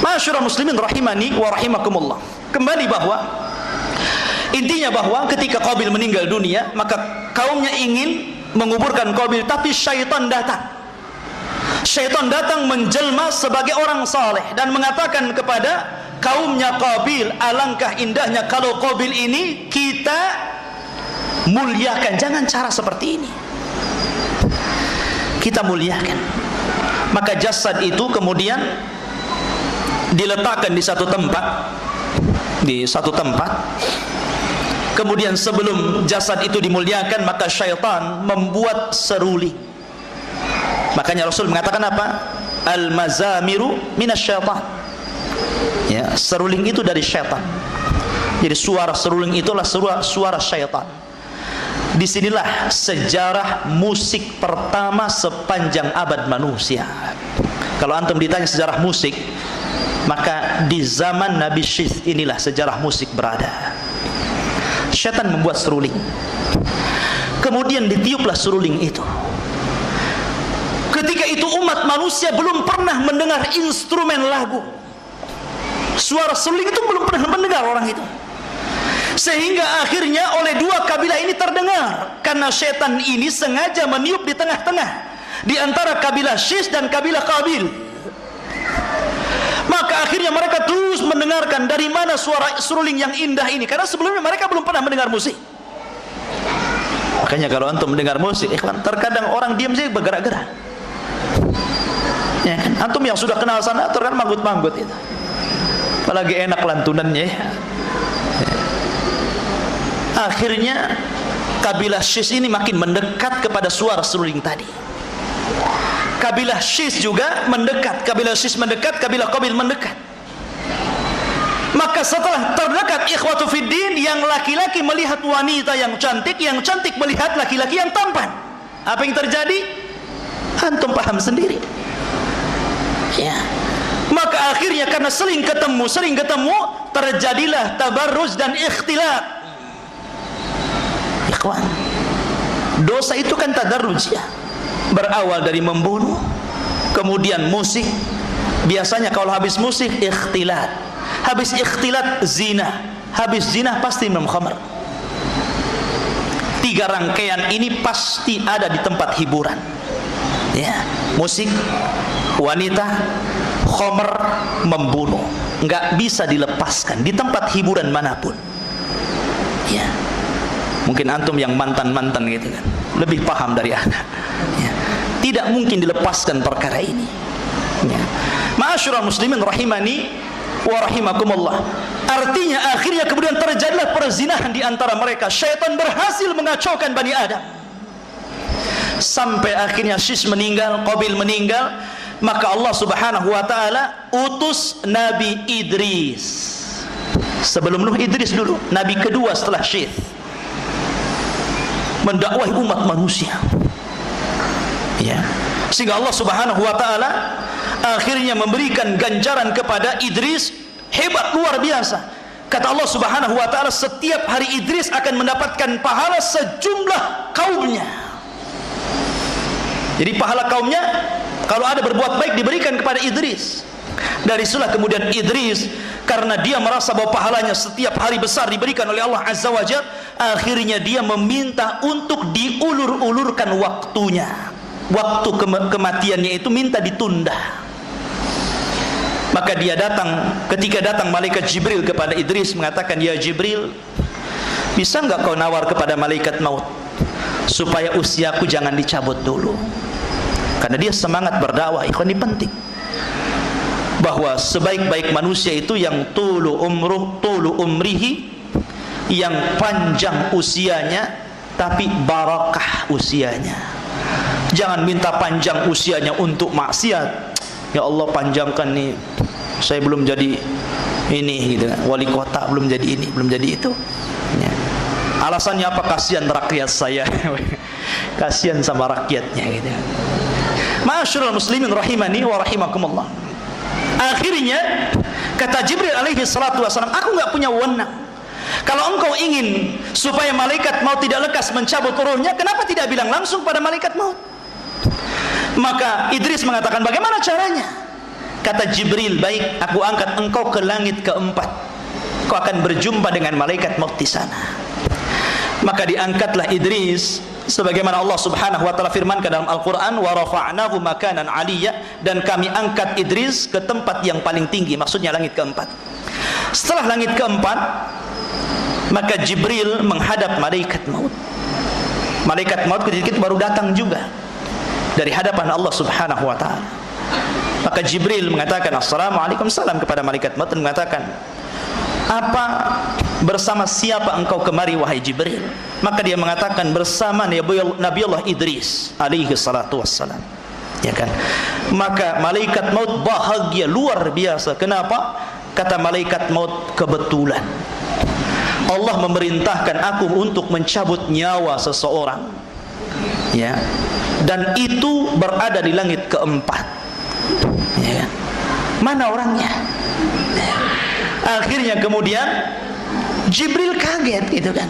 Masyarul muslimin rahimani wa rahimakumullah. Kembali bahwa intinya bahwa ketika Qabil meninggal dunia, maka kaumnya ingin menguburkan Qabil, tapi syaitan datang. Syaitan datang menjelma sebagai orang saleh dan mengatakan kepada kaumnya Qabil, alangkah indahnya kalau Qabil ini kita muliakan. Jangan cara seperti ini, kita muliakan. Maka jasad itu kemudian diletakkan di satu tempat. Kemudian sebelum jasad itu dimuliakan, maka syaitan membuat seruling. Makanya Rasul mengatakan apa? Al-mazamiru minasyaitan. Ya, seruling itu dari syaitan. Jadi suara seruling itulah suara syaitan. Disinilah sejarah musik pertama sepanjang abad manusia. Kalau antum ditanya sejarah musik, maka di zaman Nabi Syith inilah sejarah musik berada. Syaitan membuat seruling, kemudian ditiuplah seruling itu. Ketika itu umat manusia belum pernah mendengar instrumen lagu. Suara seruling itu belum pernah mendengar orang itu. Sehingga akhirnya oleh dua kabilah ini terdengar, karena syaitan ini sengaja meniup di tengah-tengah, di antara kabilah Syith dan kabilah Qabil. Maka akhirnya mereka terus mendengarkan dari mana suara seruling yang indah ini, karena sebelumnya mereka belum pernah mendengar musik. Makanya kalau antum mendengar musik, terkadang orang diam saja bergerak-gerak. Ya kan? Antum yang sudah kenal sana, terkadang manggut-manggut itu. Apalagi enak lantunannya. Akhirnya kabilah Syith ini makin mendekat kepada suara seruling tadi. Kabilah Syith juga mendekat, kabilah Syith mendekat, kabilah Qabil mendekat. Maka setelah terdekat, ikhwatu fiddin, yang laki-laki melihat wanita yang cantik melihat laki-laki yang tampan. Apa yang terjadi? Antum paham sendiri. Ya. Maka akhirnya karena sering ketemu, terjadilah tabarruz dan ikhtilat. Ikhwan, dosa itu kan tadarruj ya. Berawal dari membunuh, kemudian musik. Biasanya kalau habis musik ikhtilat, habis ikhtilat zina, habis zina pasti minum khamr. Tiga rangkaian ini pasti ada di tempat hiburan. Ya, musik, wanita, khamr, membunuh. Nggak bisa dilepaskan di tempat hiburan manapun. Ya, mungkin antum yang mantan gitu kan, lebih paham dari anak. Ya. Tidak mungkin dilepaskan perkara ini. Ya. Ma'asyiral muslimin rahimani wa rahimakumullah. Artinya akhirnya kemudian terjadilah perzinahan di antara mereka. Syaitan berhasil mengacaukan Bani Adam. Sampai akhirnya Syith meninggal, Qabil meninggal, maka Allah Subhanahu wa taala utus Nabi Idris. Sebelum Nuh, Idris dulu, nabi kedua setelah Syith. Mendakwahi umat manusia. Ya. Sehingga Allah Subhanahu wa taala akhirnya memberikan ganjaran kepada Idris hebat luar biasa. Kata Allah Subhanahu wa taala, setiap hari Idris akan mendapatkan pahala sejumlah kaumnya. Jadi pahala kaumnya kalau ada berbuat baik diberikan kepada Idris. Dari situlah kemudian Idris, karena dia merasa bahwa pahalanya setiap hari besar diberikan oleh Allah Azza wa Jalla, akhirnya dia meminta untuk diulur-ulurkan waktunya. Waktu kematiannya itu minta ditunda. Maka dia datang, ketika datang malaikat Jibril kepada Idris mengatakan, "Ya Jibril, bisa enggak kau nawar kepada malaikat maut supaya usiaku jangan dicabut dulu?" Karena dia semangat berdakwah. Ikhwan, ini penting, bahwa sebaik-baik manusia itu yang tulu umrihi, yang panjang usianya tapi barakah usianya. Jangan minta panjang usianya untuk maksiat. Ya Allah, panjangkan nih, saya belum jadi ini gitu, wali kota belum jadi ini, belum jadi itu ya. Alasannya apa? Kasihan rakyat saya. Kasihan sama rakyatnya gitu. Ma'asyiral muslimin rahimani wa rahimakumullah. Akhirnya kata Jibril alaihi salatu wasallam, aku enggak punya wewenang. Kalau engkau ingin supaya malaikat maut tidak lekas mencabut ruhnya, kenapa tidak bilang langsung pada malaikat maut? Maka Idris mengatakan, bagaimana caranya? Kata Jibril, baik, aku angkat engkau ke langit keempat. Kau akan berjumpa dengan malaikat maut di sana. Maka diangkatlah Idris, sebagaimana Allah Subhanahu wa taala firmankan dalam Al-Qur'an, wa rafa'nahu makanan 'aliyya, dan kami angkat Idris ke tempat yang paling tinggi, maksudnya langit keempat. Setelah langit keempat, maka Jibril menghadap malaikat maut. Malaikat maut ketika itu baru datang juga dari hadapan Allah Subhanahu wa taala. Maka Jibril mengatakan, "Assalamualaikum," salam kepada malaikat maut, dan mengatakan, "Apa, bersama siapa engkau kemari wahai Jibril?" Maka dia mengatakan, bersama Nabiullah Idris alaihi salatu wassalam. Ya kan? Maka malaikat maut bahagia luar biasa. Kenapa? Kata malaikat maut, kebetulan Allah memerintahkan aku untuk mencabut nyawa seseorang. Ya. Dan itu berada di langit keempat. Ya. Mana orangnya? Ya. Akhirnya kemudian Jibril kaget gitu kan.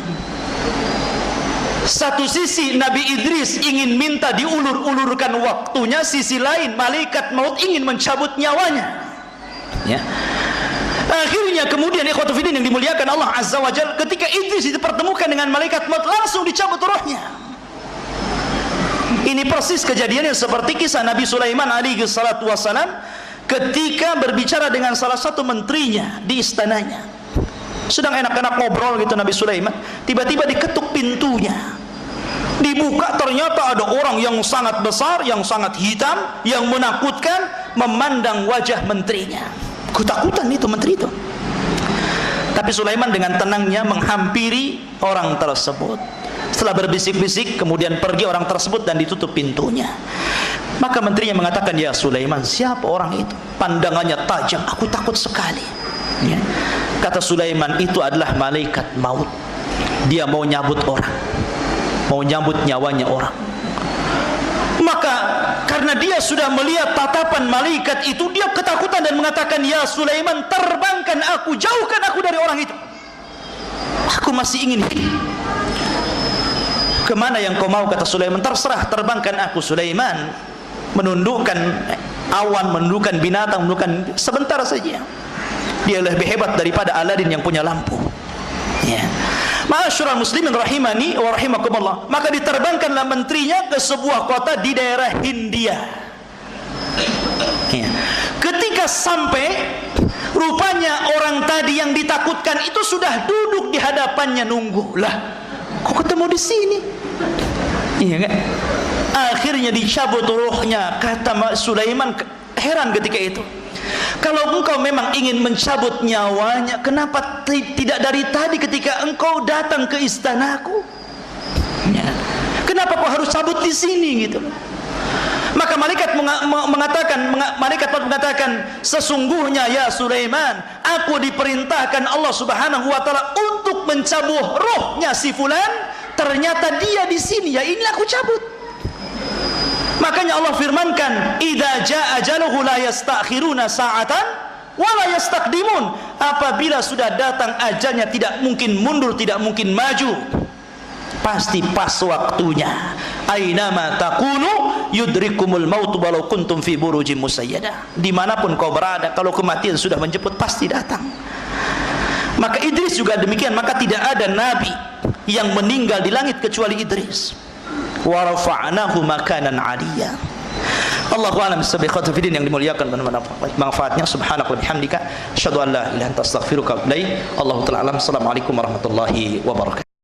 Satu sisi Nabi Idris ingin minta diulur-ulurkan waktunya, sisi lain malaikat maut ingin mencabut nyawanya. Ya. Akhirnya kemudian ikhwatu fiddin yang dimuliakan Allah Azza wa Jalla, ketika Idris dipertemukan dengan malaikat maut, langsung dicabut rohnya. Ini persis kejadiannya seperti kisah Nabi Sulaiman alaihi salatu wassalam ketika berbicara dengan salah satu menterinya di istananya. Sedang enak-enak ngobrol gitu Nabi Sulaiman, tiba-tiba diketuk pintunya. Dibuka, ternyata ada orang yang sangat besar, yang sangat hitam, yang menakutkan, memandang wajah menterinya. Ketakutan itu menteri itu. Tapi Sulaiman dengan tenangnya menghampiri orang tersebut. Setelah berbisik-bisik, kemudian pergi orang tersebut dan ditutup pintunya. Maka menterinya mengatakan, "Ya Sulaiman, siapa orang itu? Pandangannya tajam, aku takut sekali." Ya. Kata Sulaiman, itu adalah malaikat maut. Dia mau nyabut orang, mau nyabut nyawanya orang. Maka karena dia sudah melihat tatapan malaikat itu, dia ketakutan dan mengatakan, "Ya Sulaiman, terbangkan aku, jauhkan aku dari orang itu. Aku masih ingin hidup." "Kemana yang kau mau?" kata Sulaiman. "Terserah, terbangkan aku." Sulaiman menundukkan awan, menundukkan binatang, menundukkan sebentar saja. Dia lebih hebat daripada Aladin yang punya lampu. Ya. Ma'asyiral muslimin rahimani wa rahimakumullah. Maka diterbangkanlah menterinya ke sebuah kota di daerah Hindia. Ya. Ketika sampai, rupanya orang tadi yang ditakutkan itu sudah duduk di hadapannya nunggu. Lah, kok ketemu di sini? Iya kan? Akhirnya dicabut ruhnya. Kata Sulaiman heran ketika itu, kalau engkau memang ingin mencabut nyawanya, kenapa tidak dari tadi ketika engkau datang ke istanaku? Ya. Kenapa kau harus cabut di sini gitu? Maka malaikat mengatakan, "Sesungguhnya ya Sulaiman, aku diperintahkan Allah Subhanahu wa taala untuk mencabut rohnya si fulan. Ternyata dia di sini, ya ini aku cabut." Makanya Allah firmankan, "Idza jaa ajaluhu la yastakhiruna sa'atan wa la yastaqdimun." Apabila sudah datang ajalnya, tidak mungkin mundur, tidak mungkin maju. Pasti pas waktunya. Ainama takunu yudrikumul maut walau kuntum fi burujim musayyadah. Dimanapun kau berada, kalau kematian sudah menjemput pasti datang. Maka Idris juga demikian. Maka tidak ada nabi yang meninggal di langit kecuali Idris. Wa rafa'nahu makanan 'aliyya. Allahu a'lam bissawab. Yang dimuliakan dan manfaatnya. Subhanaka wa bihamdika asyhadu an la ilaha illa anta astaghfiruka wa atubu ilaik. Allahu ta'ala alam. Assalamualaikum warahmatullahi wabarakatuh.